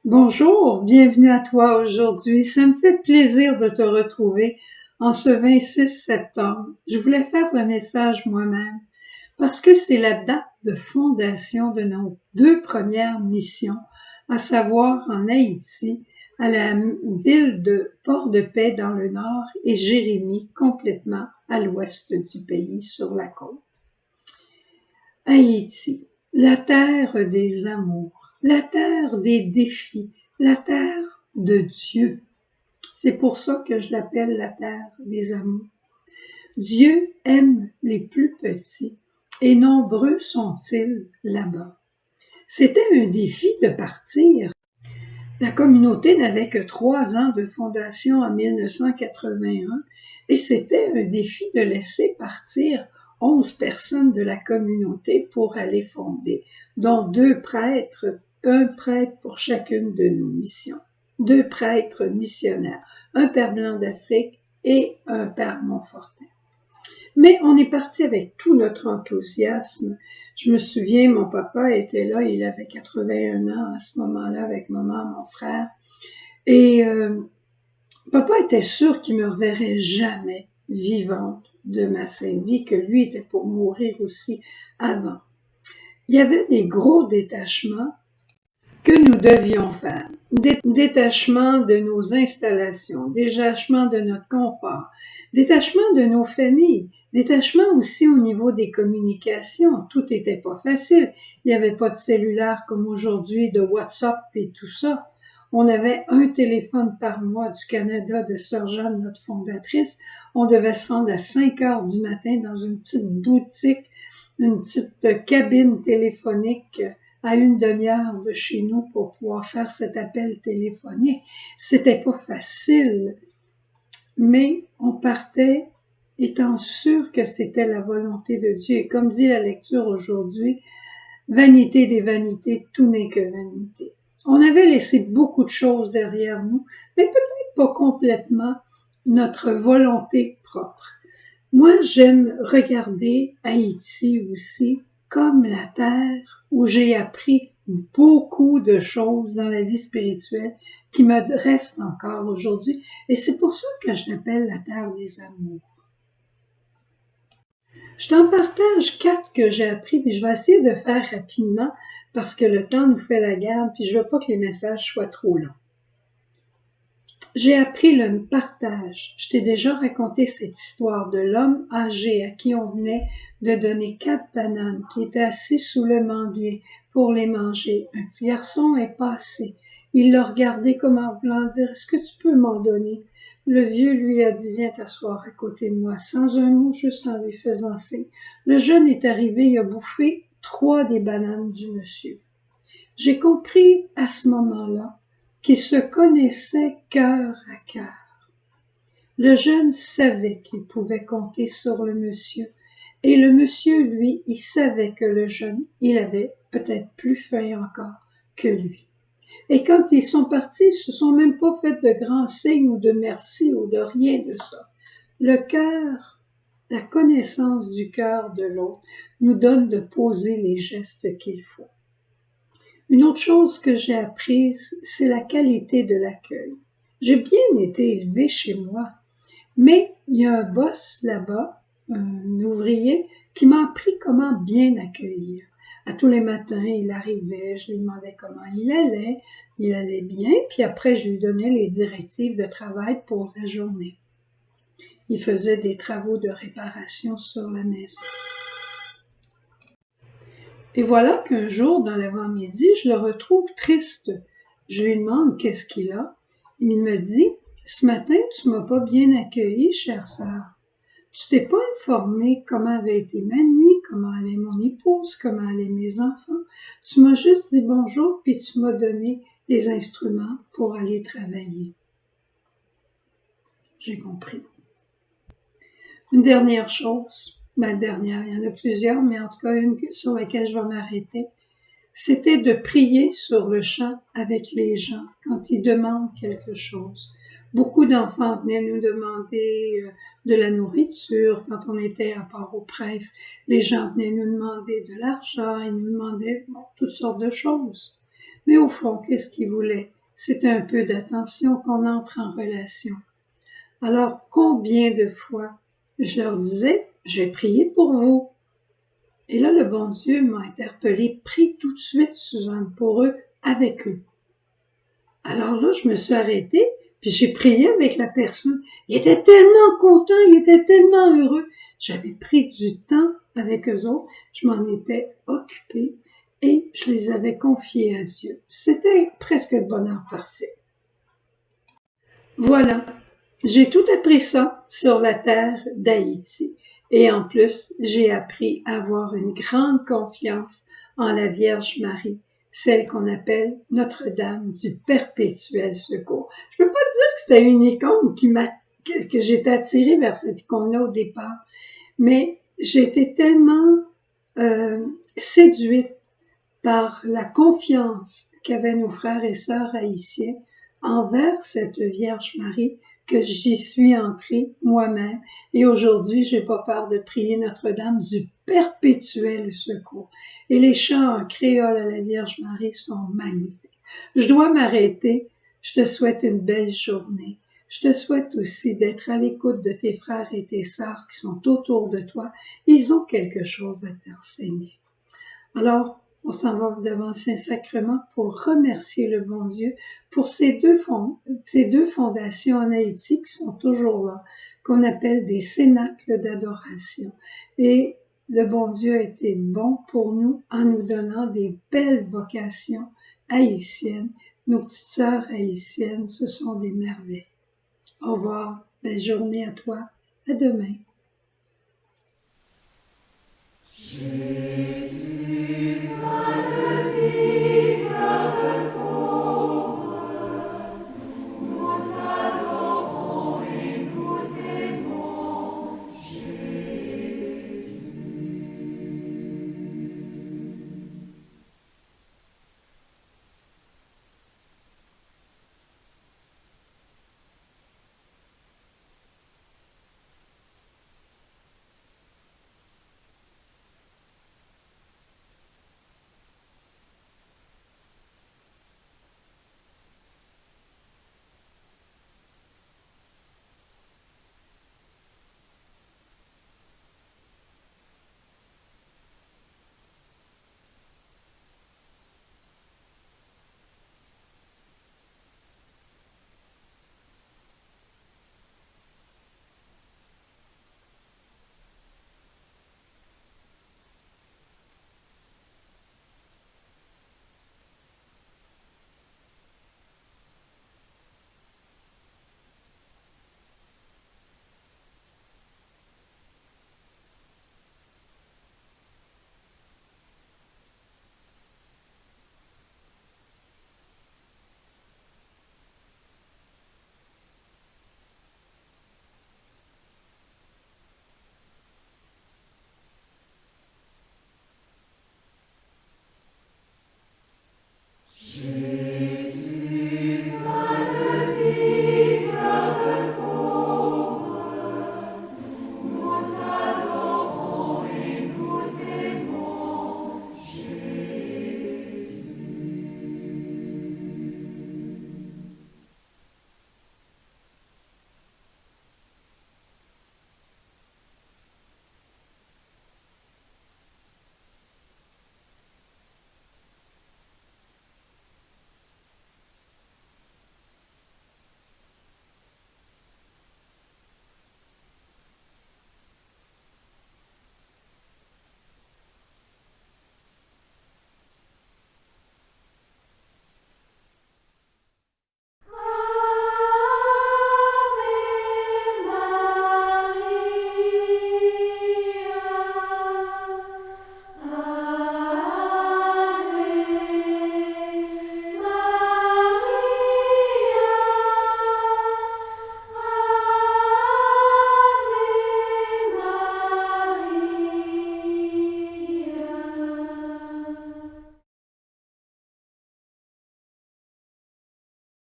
Bonjour, bienvenue à toi aujourd'hui. Ça me fait plaisir de te retrouver en ce 26 septembre. Je voulais faire le message moi-même parce que c'est la date de fondation de nos deux premières missions, à savoir en Haïti, à la ville de Port-de-Paix dans le nord et Jérémie complètement à l'ouest du pays sur la côte. Haïti, la terre des amours, la terre des défis, la terre de Dieu. C'est pour ça que je l'appelle la terre des amours. Dieu aime les plus petits et nombreux sont-ils là-bas. C'était un défi de partir. La communauté n'avait que 3 ans de fondation en 1981 et c'était un défi de laisser partir 11 personnes de la communauté pour aller fonder, dont 2 prêtres, un prêtre pour chacune de nos missions, 2 prêtres missionnaires, un père blanc d'Afrique et un père Montfortin. Mais on est parti avec tout notre enthousiasme. Je me souviens, mon papa était là, il avait 81 ans à ce moment-là avec maman, mon frère. Et papa était sûr qu'il me reverrait jamais vivante de ma sainte vie, que lui était pour mourir aussi avant. Il y avait des gros détachements que nous devions faire. Détachement de nos installations, détachement de notre confort, détachement de nos familles, détachement aussi au niveau des communications. Tout n'était pas facile. Il n'y avait pas de cellulaire comme aujourd'hui, de WhatsApp et tout ça. On avait un téléphone par mois du Canada de Sœur Jeanne, notre fondatrice. On devait se rendre à 5 heures du matin dans une petite boutique, une petite cabine téléphonique à une demi-heure de chez nous pour pouvoir faire cet appel téléphonique. C'était pas facile, mais on partait étant sûr que c'était la volonté de Dieu. Et comme dit la lecture aujourd'hui, vanité des vanités, tout n'est que vanité. On avait laissé beaucoup de choses derrière nous, mais peut-être pas complètement notre volonté propre. Moi, j'aime regarder Haïti aussi comme la terre où j'ai appris beaucoup de choses dans la vie spirituelle qui me restent encore aujourd'hui. Et c'est pour ça que je l'appelle la terre des amours. Je t'en partage 4 que j'ai appris, puis je vais essayer de faire rapidement parce que le temps nous fait la guerre, puis je veux pas que les messages soient trop longs. J'ai appris le partage. Je t'ai déjà raconté cette histoire de l'homme âgé à qui on venait de donner 4 bananes, qui était assis sous le manguier pour les manger. Un petit garçon est passé. Il l'a regardé comme en voulant dire « Est-ce que tu peux m'en donner ?» Le vieux lui a dit « Viens t'asseoir à côté de moi », sans un mot, juste en lui faisant signe. Le jeune est arrivé, il a bouffé 3 des bananes du monsieur. J'ai compris à ce moment-là qu'ils se connaissaient cœur à cœur. Le jeune savait qu'il pouvait compter sur le monsieur, et le monsieur, lui, il savait que le jeune, il avait peut-être plus faim encore que lui. Et quand ils sont partis, ils se sont même pas fait de grands signes ou de merci ou de rien de ça. Le cœur, la connaissance du cœur de l'autre nous donne de poser les gestes qu'il faut. Une autre chose que j'ai apprise, c'est la qualité de l'accueil. J'ai bien été élevée chez moi, mais il y a un boss là-bas, un ouvrier, qui m'a appris comment bien accueillir. À tous les matins, il arrivait, je lui demandais comment il allait bien, puis après, je lui donnais les directives de travail pour la journée. Il faisait des travaux de réparation sur la maison. Et voilà qu'un jour, dans l'avant-midi, je le retrouve triste. Je lui demande qu'est-ce qu'il a. Il me dit, « Ce matin, tu m'as pas bien accueilli, chère sœur. Tu t'es pas informé comment avait été ma nuit, comment allait mon épouse, comment allaient mes enfants. Tu m'as juste dit bonjour, puis tu m'as donné les instruments pour aller travailler. » J'ai compris. Une dernière chose, il y en a plusieurs, mais en tout cas une sur laquelle je vais m'arrêter, c'était de prier sur le champ avec les gens quand ils demandent quelque chose. Beaucoup d'enfants venaient nous demander de la nourriture quand on était à Port-au-Prince. Les gens venaient nous demander de l'argent, ils nous demandaient toutes sortes de choses. Mais au fond, qu'est-ce qu'ils voulaient? C'était un peu d'attention, qu'on entre en relation. Alors, combien de fois je leur disais, je vais prier pour vous. Et là, le bon Dieu m'a interpellée, prie tout de suite, Suzanne, pour eux, avec eux. Alors là, je me suis arrêtée, puis j'ai prié avec la personne. Il était tellement content, il était tellement heureux. J'avais pris du temps avec eux autres, je m'en étais occupée et je les avais confiés à Dieu. C'était presque le bonheur parfait. Voilà, j'ai tout appris ça sur la terre d'Haïti. Et en plus, j'ai appris à avoir une grande confiance en la Vierge Marie, celle qu'on appelle Notre-Dame du Perpétuel Secours. Je peux pas dire que c'était une icône que j'étais attirée vers cette icône-là au départ, mais j'ai été tellement séduite par la confiance qu'avaient nos frères et sœurs haïtiens envers cette Vierge Marie que j'y suis entrée moi-même. Et aujourd'hui, j'ai pas peur de prier Notre-Dame du Perpétuel Secours. Et les chants en créole à la Vierge Marie sont magnifiques. Je dois m'arrêter. Je te souhaite une belle journée. Je te souhaite aussi d'être à l'écoute de tes frères et tes sœurs qui sont autour de toi. Ils ont quelque chose à t'enseigner. Alors, on s'en va devant le Saint-Sacrement pour remercier le bon Dieu pour ces deux fondations en Haïti qui sont toujours là, qu'on appelle des cénacles d'adoration. Et le bon Dieu a été bon pour nous en nous donnant des belles vocations haïtiennes. Nos petites sœurs haïtiennes, ce sont des merveilles. Au revoir, belle journée à toi, à demain. Jésus.